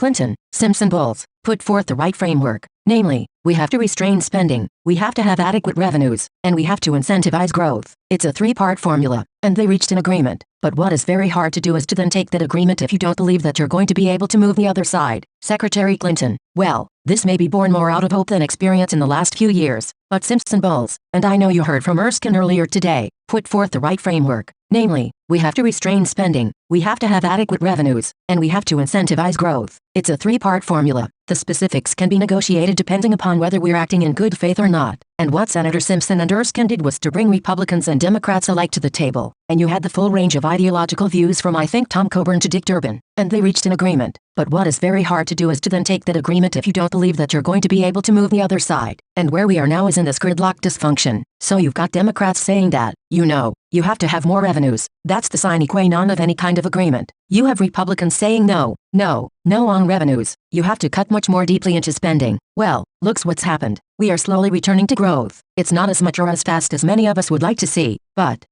Clinton, Simpson Bowles, put forth the right framework. Namely, we have to restrain spending, we have to have adequate revenues, and we have to incentivize growth. It's a three-part formula, and they reached an agreement. But what is very hard to do is to then take that agreement if you don't believe that you're going to be able to move the other side. Secretary Clinton, well, this may be born more out of hope than experience in the last few years, but Simpson Bowles, and I know you heard from Erskine earlier today, put forth the right framework. Namely, we have to restrain spending, we have to have adequate revenues, and we have to incentivize growth. It's a three-part formula. The specifics can be negotiated depending upon whether we're acting in good faith or not. And what Senator Simpson and Erskine did was to bring Republicans and Democrats alike to the table. And you had the full range of ideological views from I think Tom Coburn to Dick Durbin. And they reached an agreement. But what is very hard to do is to then take that agreement if you don't believe that you're going to be able to move the other side. And where we are now is in this gridlock dysfunction. So you've got Democrats saying that, you have to have more revenues. That's the sine qua non of any kind of agreement. You have Republicans saying no on revenues. You have to cut much more deeply into spending. Well, looks what's happened. We are slowly returning to growth. It's not as much or as fast as many of us would like to see, but,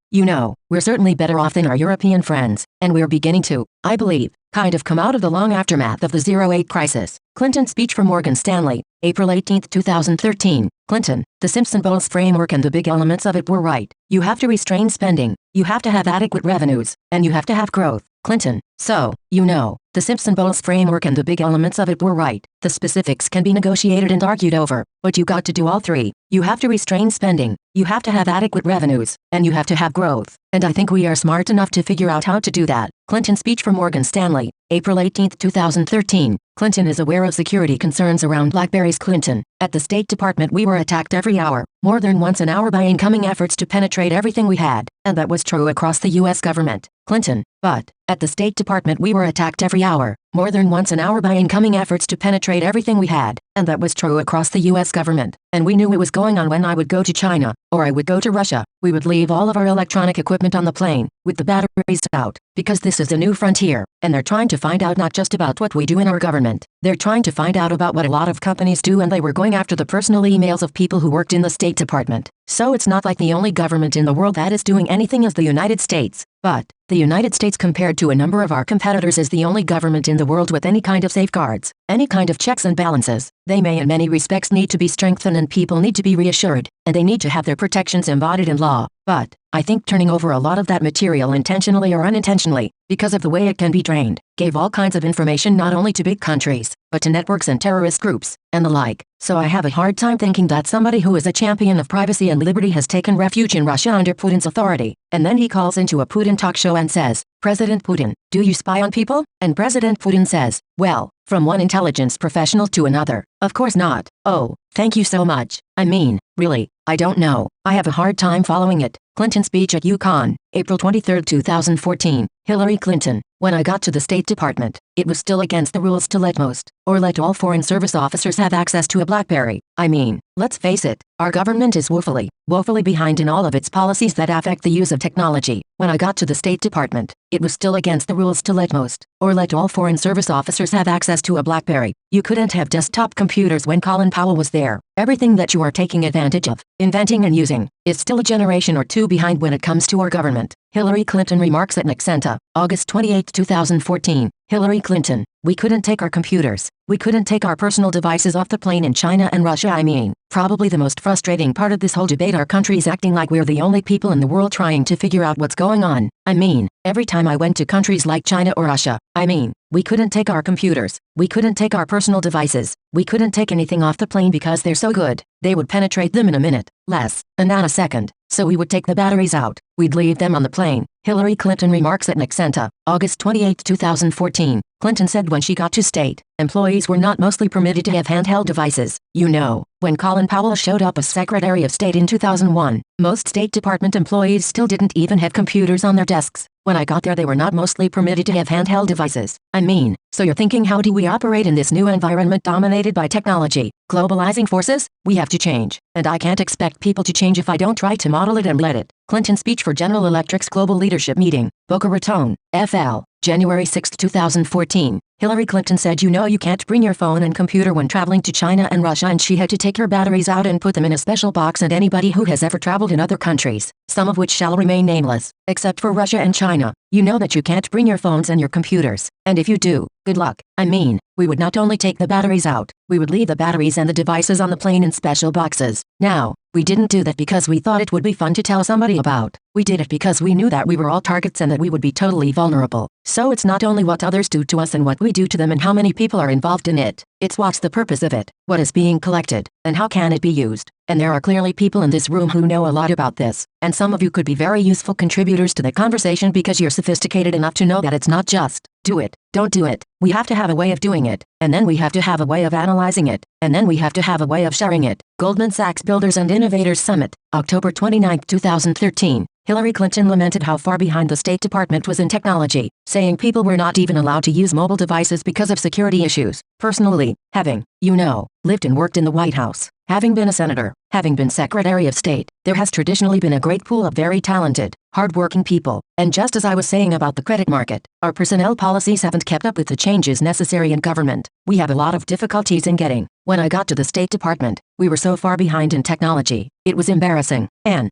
we're certainly better off than our European friends, and we're beginning to, I believe, kind of come out of the long aftermath of the 08 crisis. Clinton speech from Morgan Stanley, April 18, 2013. Clinton, the Simpson-Bowles framework and the big elements of it were right. You have to restrain spending, you have to have adequate revenues, and you have to have growth. Clinton, so, the Simpson-Bowles framework and the big elements of it were right. The specifics can be negotiated and argued over, but you got to do all three. You have to restrain spending, you have to have adequate revenues, and you have to have growth. And I think we are smart enough to figure out how to do that. Clinton speech from Morgan Stanley, April 18, 2013. Clinton is aware of security concerns around BlackBerry's. Clinton, at the State Department we were attacked every hour, more than once an hour by incoming efforts to penetrate everything we had, and that was true across the U.S. government. Clinton, but, at the State Department we were attacked every hour, more than once an hour by incoming efforts to penetrate everything we had, and that was true across the U.S. government. And we knew it was going on when I would go to China, or I would go to Russia. We would leave all of our electronic equipment on the plane, with the batteries out, because this is a new frontier, and they're trying to find out not just about what we do in our government, they're trying to find out about what a lot of companies do, and they were going after the personal emails of people who worked in the State Department. So it's not like the only government in the world that is doing anything is the United States, but the United States compared to a number of our competitors is the only government in the world with any kind of safeguards, any kind of checks and balances. They may in many respects need to be strengthened and people need to be reassured, and they need to have their protections embodied in law. But I think turning over a lot of that material intentionally or unintentionally, because of the way it can be drained, gave all kinds of information not only to big countries, but to networks and terrorist groups, and the like. So I have a hard time thinking that somebody who is a champion of privacy and liberty has taken refuge in Russia under Putin's authority, and then he calls into a Putin talk show and says, "President Putin, do you spy on people?" And President Putin says, "Well, from one intelligence professional to another, of course not." Oh, thank you so much. I mean, really, I don't know. I have a hard time following it. Clinton speech at UConn, April 23, 2014. Hillary Clinton, when I got to the State Department, it was still against the rules to let most, or let all Foreign Service officers have access to a BlackBerry. I mean, let's face it, our government is woefully behind in all of its policies that affect the use of technology. When I got to the State Department, it was still against the rules to let most, or let all Foreign Service officers have access to a BlackBerry. You couldn't have desktop computers when Colin Powell was there. Everything that you are taking advantage of, inventing and using, is still a generation or two behind when it comes to our government. Hillary Clinton remarks at Nexenta, August 28, 2014. Hillary Clinton, we couldn't take our computers, we couldn't take our personal devices off the plane in China and Russia. I mean, probably the most frustrating part of this whole debate, our country's acting like we're the only people in the world trying to figure out what's going on. I mean, every time I went to countries like China or Russia, I mean, we couldn't take our computers, we couldn't take our personal devices, we couldn't take anything off the plane because they're so good, they would penetrate them in a minute, less, and not a second. So we would take the batteries out, we'd leave them on the plane. Hillary Clinton remarks at Nexenta, August 28, 2014. Clinton said when she got to state, employees were not mostly permitted to have handheld devices. When Colin Powell showed up as Secretary of State in 2001, most State Department employees still didn't even have computers on their desks. When I got there they were not mostly permitted to have handheld devices. I mean, so you're thinking, how do we operate in this new environment dominated by technology, globalizing forces? We have to change, and I can't expect people to change if I don't try to model it and let it. Clinton speech for General Electric's Global Leadership Meeting, Boca Raton, FL, January 6, 2014. Hillary Clinton said you can't bring your phone and computer when traveling to China and Russia, and she had to take her batteries out and put them in a special box, and anybody who has ever traveled in other countries, some of which shall remain nameless, except for Russia and China, you know that you can't bring your phones and your computers, and if you do, good luck. I mean, we would not only take the batteries out, we would leave the batteries and the devices on the plane in special boxes. Now, we didn't do that because we thought it would be fun to tell somebody about. We did it because we knew that we were all targets and that we would be totally vulnerable. So it's not only what others do to us and what we do to them and how many people are involved in it. It's what's the purpose of it, what is being collected, and how can it be used. And there are clearly people in this room who know a lot about this, and some of you could be very useful contributors to the conversation because you're sophisticated enough to know that it's not just, do it, don't do it. We have to have a way of doing it, and then we have to have a way of analyzing it, and then we have to have a way of sharing it. Goldman Sachs Builders and Innovators Summit, October 29, 2013. Hillary Clinton lamented how far behind the State Department was in technology, saying people were not even allowed to use mobile devices because of security issues. Personally, having, lived and worked in the White House, having been a senator, having been Secretary of State, there has traditionally been a great pool of very talented, hard-working people. And just as I was saying about the credit market, our personnel policies haven't kept up with the changes necessary in government. We have a lot of difficulties in getting. When I got to the State Department, we were so far behind in technology. It was embarrassing. And,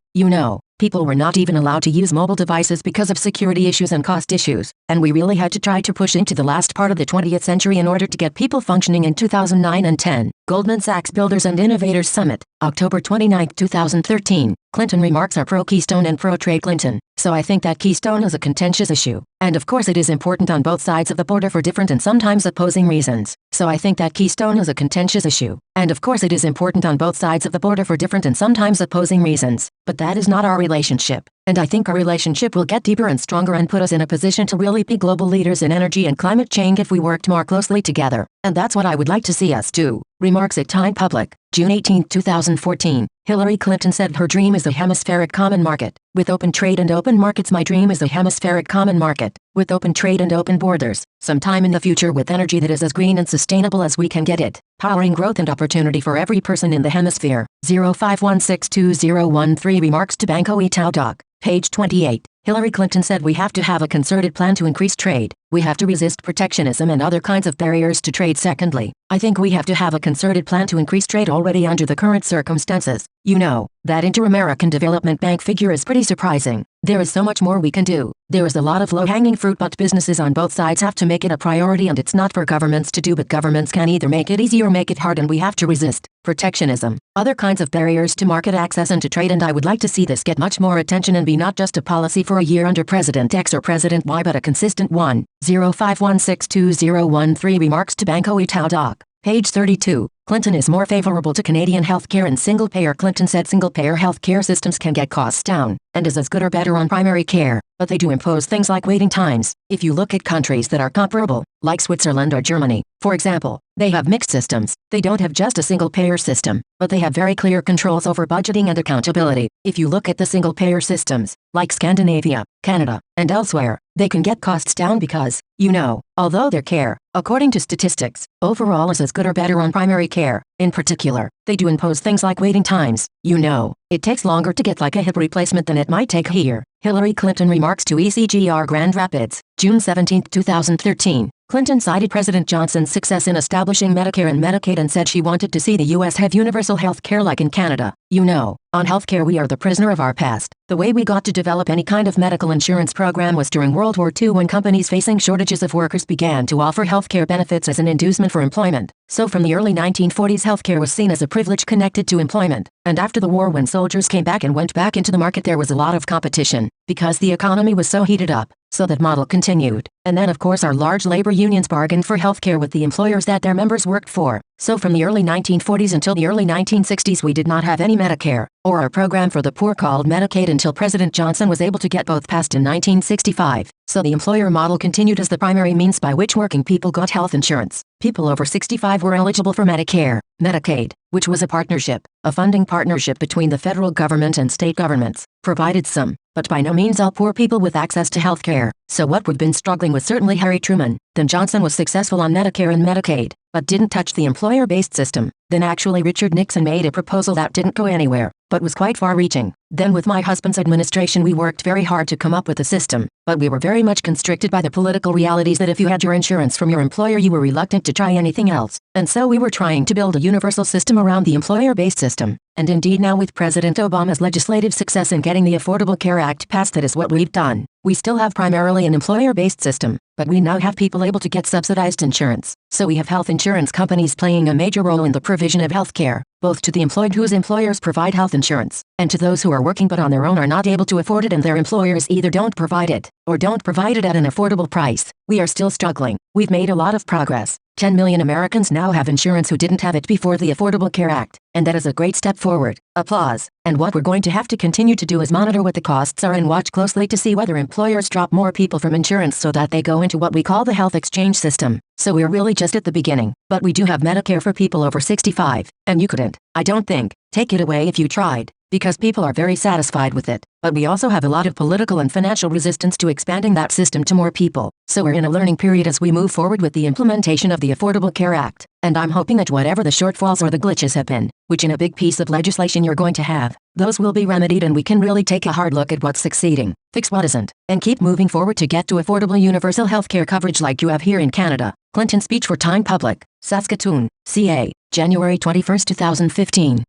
people were not even allowed to use mobile devices because of security issues and cost issues, and we really had to try to push into the last part of the 20th century in order to get people functioning in 2009 and 10. Goldman Sachs Builders and Innovators Summit, October 29, 2013. Clinton remarks are pro-Keystone and pro-trade Clinton, so I think that Keystone is a contentious issue. And of course it is important on both sides of the border for different and sometimes opposing reasons. So I think that Keystone is a contentious issue. And of course it is important on both sides of the border for different and sometimes opposing reasons. But that is not our relationship. And I think our relationship will get deeper and stronger and put us in a position to really be global leaders in energy and climate change if we worked more closely together. And that's what I would like to see us do. Remarks at Time Public, June 18, 2014. Hillary Clinton said her dream is a hemispheric common market. With open trade and open markets, my dream is a hemispheric common market. With open trade and open borders. Sometime in the future with energy that is as green and sustainable as we can get it. Powering growth and opportunity for every person in the hemisphere. 05162013 Remarks to Banco Itaú Doc. Page 28. Hillary Clinton said we have to have a concerted plan to increase trade. We have to resist protectionism and other kinds of barriers to trade. Secondly, I think we have to have a concerted plan to increase trade already under the current circumstances. That Inter-American Development Bank figure is pretty surprising. There is so much more we can do. There is a lot of low-hanging fruit, but businesses on both sides have to make it a priority, and it's not for governments to do, but governments can either make it easy or make it hard, and we have to resist protectionism, other kinds of barriers to market access and to trade, and I would like to see this get much more attention and be not just a policy for a year under President X or President Y, but a consistent one. 05162013 Remarks to Banco Itaú Doc. Page 32. Clinton is more favorable to Canadian healthcare and single-payer. Clinton said single-payer healthcare systems can get costs down, and is as good or better on primary care, but they do impose things like waiting times. If you look at countries that are comparable, like Switzerland or Germany, for example, they have mixed systems. They don't have just a single-payer system, but they have very clear controls over budgeting and accountability. If you look at the single-payer systems, like Scandinavia, Canada, and elsewhere, they can get costs down because, although their care, according to statistics, overall is as good or better on primary care, in particular, they do impose things like waiting times. It takes longer to get like a hip replacement than it might take here. Hillary Clinton remarks to ECGR Grand Rapids, June 17, 2013. Clinton cited President Johnson's success in establishing Medicare and Medicaid and said she wanted to see the U.S. have universal health care like in Canada. On healthcare we are the prisoner of our past. The way we got to develop any kind of medical insurance program was during World War II, when companies facing shortages of workers began to offer healthcare benefits as an inducement for employment. So from the early 1940s healthcare was seen as a privilege connected to employment. And after the war, when soldiers came back and went back into the market, there was a lot of competition, because the economy was so heated up. So that model continued. And then of course our large labor unions bargained for healthcare with the employers that their members worked for. So from the early 1940s until the early 1960s we did not have any Medicare, or a program for the poor called Medicaid, until President Johnson was able to get both passed in 1965. So the employer model continued as the primary means by which working people got health insurance. People over 65 were eligible for Medicare, Medicaid, which was a partnership, a funding partnership between the federal government and state governments, provided some, but by no means all poor people with access to health care. So what we've been struggling with, certainly Harry Truman, then Johnson was successful on Medicare and Medicaid, but didn't touch the employer-based system. Then actually Richard Nixon made a proposal that didn't go anywhere, but was quite far-reaching. Then with my husband's administration we worked very hard to come up with a system, but we were very much constricted by the political realities that if you had your insurance from your employer you were reluctant to try anything else. And so we were trying to build a universal system around the employer-based system. And indeed now with President Obama's legislative success in getting the Affordable Care Act passed, that is what we've done. We still have primarily an employer-based system, but we now have people able to get subsidized insurance. So we have health insurance companies playing a major role in the provision of health care, both to the employed whose employers provide health insurance, and to those who are working but on their own are not able to afford it and their employers either don't provide it, or don't provide it at an affordable price. We are still struggling. We've made a lot of progress. 10 million Americans now have insurance who didn't have it before the Affordable Care Act, and that is a great step forward. Applause. And what we're going to have to continue to do is monitor what the costs are and watch closely to see whether employers drop more people from insurance so that they go into what we call the health exchange system. So we're really just at the beginning, but we do have Medicare for people over 65, and you couldn't, I don't think, take it away if you tried, because people are very satisfied with it. But we also have a lot of political and financial resistance to expanding that system to more people. So we're in a learning period as we move forward with the implementation of the Affordable Care Act. And I'm hoping that whatever the shortfalls or the glitches have been, which in a big piece of legislation you're going to have, those will be remedied and we can really take a hard look at what's succeeding, fix what isn't, and keep moving forward to get to affordable universal healthcare coverage like you have here in Canada. Clinton speech for Time Public, Saskatoon, CA, January 21, 2015.